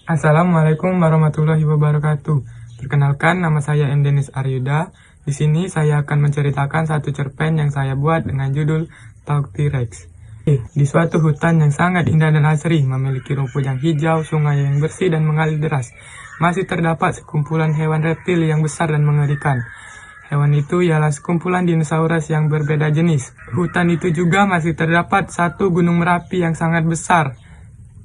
Assalamualaikum warahmatullahi wabarakatuh. Perkenalkan, nama saya M. Denis Aryuda. Di sini saya akan menceritakan satu cerpen yang saya buat dengan judul Talk T-Rex. Di suatu hutan yang sangat indah dan asri, memiliki rumput yang hijau, sungai yang bersih dan mengalir deras, masih terdapat sekumpulan hewan reptil yang besar dan mengerikan. Hewan itu ialah sekumpulan dinosaurus yang berbeda jenis. Hutan itu juga masih terdapat satu gunung Merapi yang sangat besar,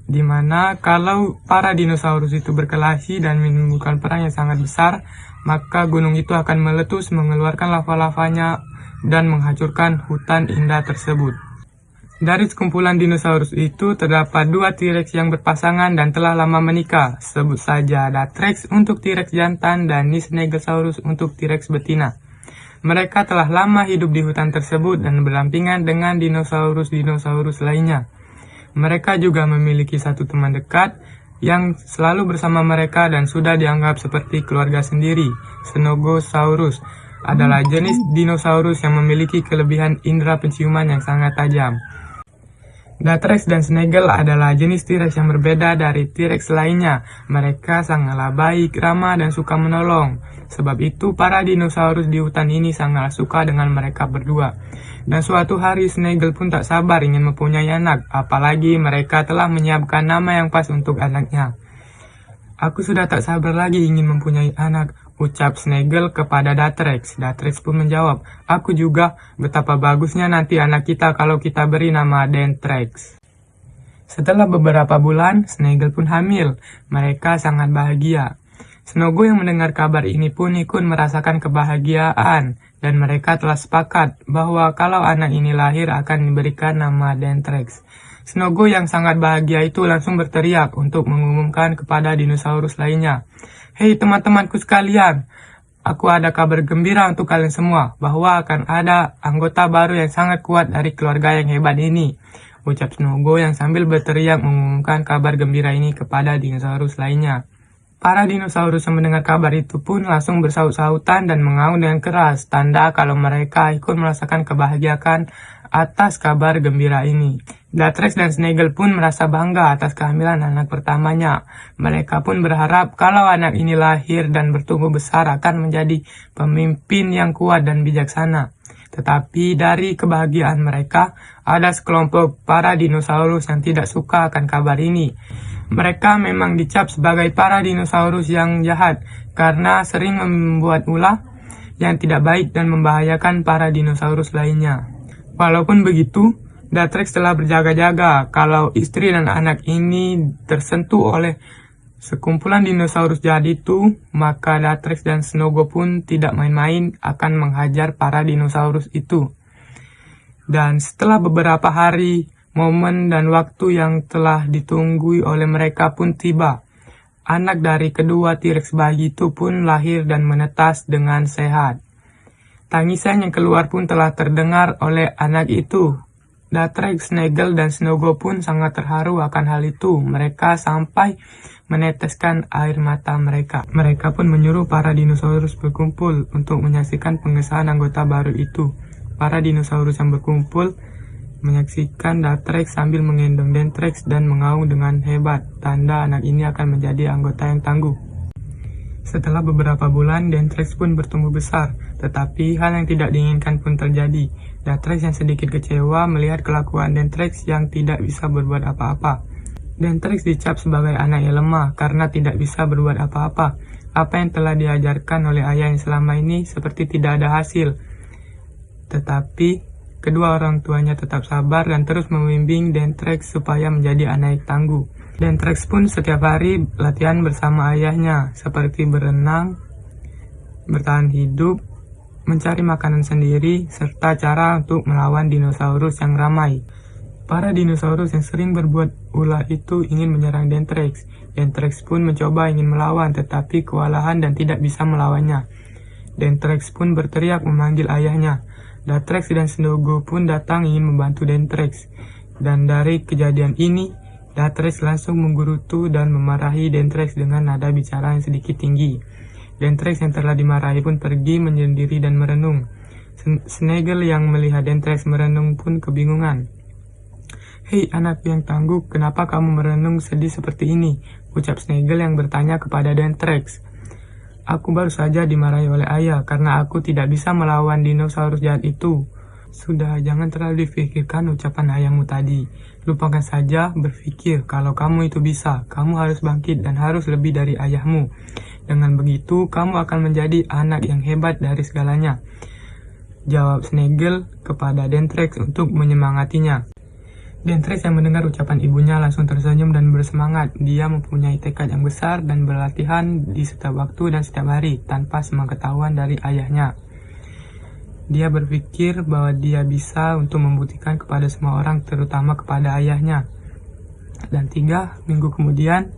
di mana kalau para dinosaurus itu berkelahi dan menimbulkan perang yang sangat besar, maka gunung itu akan meletus, mengeluarkan lava-lavanya, dan menghancurkan hutan indah tersebut. Dari sekumpulan dinosaurus itu terdapat dua T-Rex yang berpasangan dan telah lama menikah. Sebut saja ada T-Rex untuk T-Rex jantan dan Nisnegelsaurus untuk T-Rex betina. Mereka telah lama hidup di hutan tersebut dan berdampingan dengan dinosaurus-dinosaurus lainnya. Mereka juga memiliki satu teman dekat yang selalu bersama mereka dan sudah dianggap seperti keluarga sendiri. Snogosaurus adalah jenis dinosaurus yang memiliki kelebihan indera penciuman yang sangat tajam. T-Rex dan Snegel adalah jenis T-Rex yang berbeda dari T-Rex lainnya. Mereka sangatlah baik, ramah, dan suka menolong. Sebab itu, para dinosaurus di hutan ini sangat suka dengan mereka berdua. Dan suatu hari, Snegel pun tak sabar ingin mempunyai anak, apalagi mereka telah menyiapkan nama yang pas untuk anaknya. "Aku sudah tak sabar lagi ingin mempunyai anak," ucap Snegel kepada T-Rex. T-Rex pun menjawab, "Aku juga, betapa bagusnya nanti anak kita kalau kita beri nama T-Rex." Setelah beberapa bulan, Snegel pun hamil. Mereka sangat bahagia. Snogo yang mendengar kabar ini pun ikut merasakan kebahagiaan, dan mereka telah sepakat bahwa kalau anak ini lahir akan diberikan nama T-Rex. Snogo yang sangat bahagia itu langsung berteriak untuk mengumumkan kepada dinosaurus lainnya, "Hei teman-temanku sekalian, aku ada kabar gembira untuk kalian semua, bahwa akan ada anggota baru yang sangat kuat dari keluarga yang hebat ini," ucap Snogo yang sambil berteriak mengumumkan kabar gembira ini kepada dinosaurus lainnya. Para dinosaurus yang mendengar kabar itu pun langsung bersaut-sautan dan mengaum dengan keras, tanda kalau mereka ikut merasakan kebahagiaan atas kabar gembira ini. T-Rex dan Snegel pun merasa bangga atas kehamilan anak pertamanya. Mereka pun berharap kalau anak ini lahir dan bertumbuh besar akan menjadi pemimpin yang kuat dan bijaksana. Tetapi dari kebahagiaan mereka, ada sekelompok para dinosaurus yang tidak suka akan kabar ini. Mereka memang dicap sebagai para dinosaurus yang jahat karena sering membuat ulah yang tidak baik dan membahayakan para dinosaurus lainnya. Walaupun begitu, T-Rex telah berjaga-jaga kalau istri dan anak ini tersentuh oleh sekumpulan dinosaurus jahat itu, maka T-Rex dan Snogo pun tidak main-main akan menghajar para dinosaurus itu. Dan setelah beberapa hari, momen dan waktu yang telah ditunggu oleh mereka pun tiba. Anak dari kedua T-Rex bayi itu pun lahir dan menetas dengan sehat. Tangisan yang keluar pun telah terdengar oleh anak itu. T-Rex, Snegel, dan Snogo pun sangat terharu akan hal itu. Mereka sampai meneteskan air mata mereka. Mereka pun menyuruh para dinosaurus berkumpul untuk menyaksikan pengesahan anggota baru itu. Para dinosaurus yang berkumpul menyaksikan T-Rex sambil menggendong T-Rex dan mengaum dengan hebat, tanda anak ini akan menjadi anggota yang tangguh. Setelah beberapa bulan, T-Rex pun bertumbuh besar, tetapi hal yang tidak diinginkan pun terjadi. T-Rex yang sedikit kecewa melihat kelakuan T-Rex yang tidak bisa berbuat apa-apa. T-Rex dicap sebagai anak yang lemah karena tidak bisa berbuat apa-apa. Apa yang telah diajarkan oleh ayah yang selama ini seperti tidak ada hasil. Tetapi kedua orang tuanya tetap sabar dan terus membimbing T-Rex supaya menjadi anak yang tangguh. T-Rex pun setiap hari latihan bersama ayahnya, seperti berenang, bertahan hidup, mencari makanan sendiri, serta cara untuk melawan dinosaurus yang ramai. Para dinosaurus yang sering berbuat ulah itu ingin menyerang T-Rex. T-Rex pun mencoba ingin melawan, tetapi kewalahan dan tidak bisa melawannya. T-Rex pun berteriak memanggil ayahnya. T-Rex dan Snogo pun datang ingin membantu T-Rex. Dan dari kejadian ini, T-Rex langsung menggerutu dan memarahi T-Rex dengan nada bicara yang sedikit tinggi. T-Rex yang telah dimarahi pun pergi menyendiri dan merenung. Snegel yang melihat T-Rex merenung pun kebingungan. "Hei anakku yang tangguh, kenapa kamu merenung sedih seperti ini?" ucap Snegel yang bertanya kepada Dentrix. "Aku baru saja dimarahi oleh ayah karena aku tidak bisa melawan dinosaurus jahat itu." "Sudah, jangan terlalu dipikirkan ucapan ayahmu tadi. Lupakan saja berpikir kalau kamu itu bisa. Kamu harus bangkit dan harus lebih dari ayahmu. Dengan begitu, kamu akan menjadi anak yang hebat dari segalanya," jawab Snegel kepada Dentrix untuk menyemangatinya. Dentrix yang mendengar ucapan ibunya langsung tersenyum dan bersemangat. Dia mempunyai tekad yang besar dan berlatihan di setiap waktu dan setiap hari tanpa sepengetahuan dari ayahnya. Dia berpikir bahwa dia bisa untuk membuktikan kepada semua orang, terutama kepada ayahnya. Dan 3 minggu kemudian,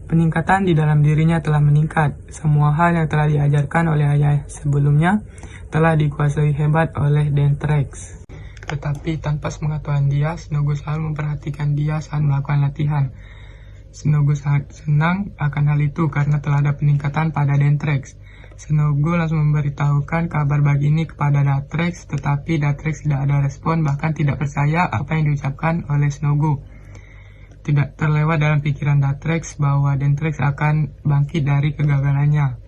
peningkatan di dalam dirinya telah meningkat. Semua hal yang telah diajarkan oleh ayah sebelumnya telah dikuasai hebat oleh Dentrix. Tetapi tanpa sepengetahuan dia, Snogo selalu memperhatikan dia saat melakukan latihan. Snogo sangat senang akan hal itu karena telah ada peningkatan pada Dentrix. Snogo langsung memberitahukan kabar baik ini kepada Datrix, tetapi Datrix tidak ada respon, bahkan tidak percaya apa yang diucapkan oleh Snogo. Tidak terlewat dalam pikiran Datrix bahwa Dentrix akan bangkit dari kegagalannya.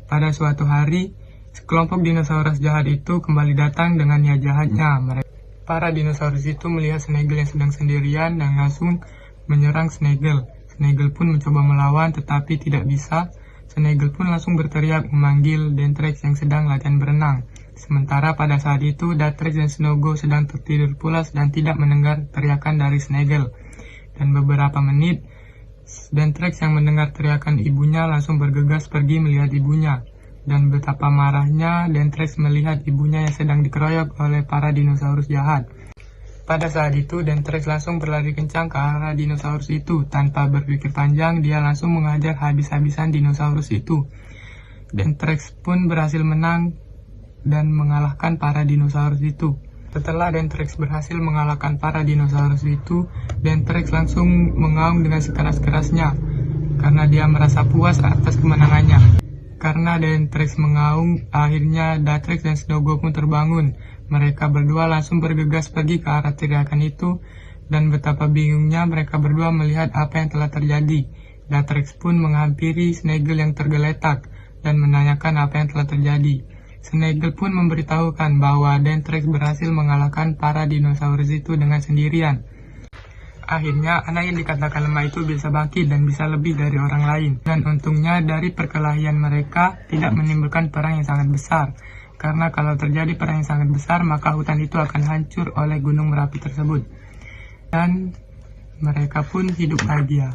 Pada suatu hari, sekelompok dinosaurus jahat itu kembali datang dengan niat jahatnya. Para dinosaurus itu melihat Snegel yang sedang sendirian dan langsung menyerang Snegel. Snegel pun mencoba melawan tetapi tidak bisa. Snegel pun langsung berteriak memanggil Dentrix yang sedang latihan berenang. Sementara pada saat itu Datrix dan Snogo sedang tertidur pulas dan tidak mendengar teriakan dari Snegel. Dan beberapa menit, Dentrix yang mendengar teriakan ibunya langsung bergegas pergi melihat ibunya. Dan betapa marahnya Dentrix melihat ibunya yang sedang dikeroyok oleh para dinosaurus jahat. Pada saat itu, Dentrix langsung berlari kencang ke arah dinosaurus itu. Tanpa berpikir panjang, dia langsung mengajar habis-habisan dinosaurus itu. Dentrix pun berhasil menang dan mengalahkan para dinosaurus itu. Setelah Dentrix berhasil mengalahkan para dinosaurus itu, Dentrix langsung mengaum dengan sekeras-kerasnya karena dia merasa puas atas kemenangannya. Karena Dentrix mengaum, akhirnya Datrix dan Snogo pun terbangun. Mereka berdua langsung bergegas pergi ke arah teriakan itu, dan betapa bingungnya mereka berdua melihat apa yang telah terjadi. Datrix pun menghampiri Snegel yang tergeletak dan menanyakan apa yang telah terjadi. Snegel pun memberitahukan bahwa Dentrix berhasil mengalahkan para dinosaurus itu dengan sendirian. Akhirnya, anak yang dikatakan lemah itu bisa bangkit dan bisa lebih dari orang lain. Dan untungnya dari perkelahian mereka tidak menimbulkan perang yang sangat besar. Karena kalau terjadi perang yang sangat besar, maka hutan itu akan hancur oleh gunung Merapi tersebut. Dan mereka pun hidup bahagia.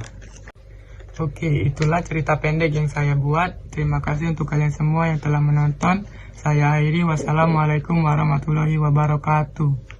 Oke, itulah cerita pendek yang saya buat. Terima kasih untuk kalian semua yang telah menonton. Saya akhiri, wassalamualaikum warahmatullahi wabarakatuh.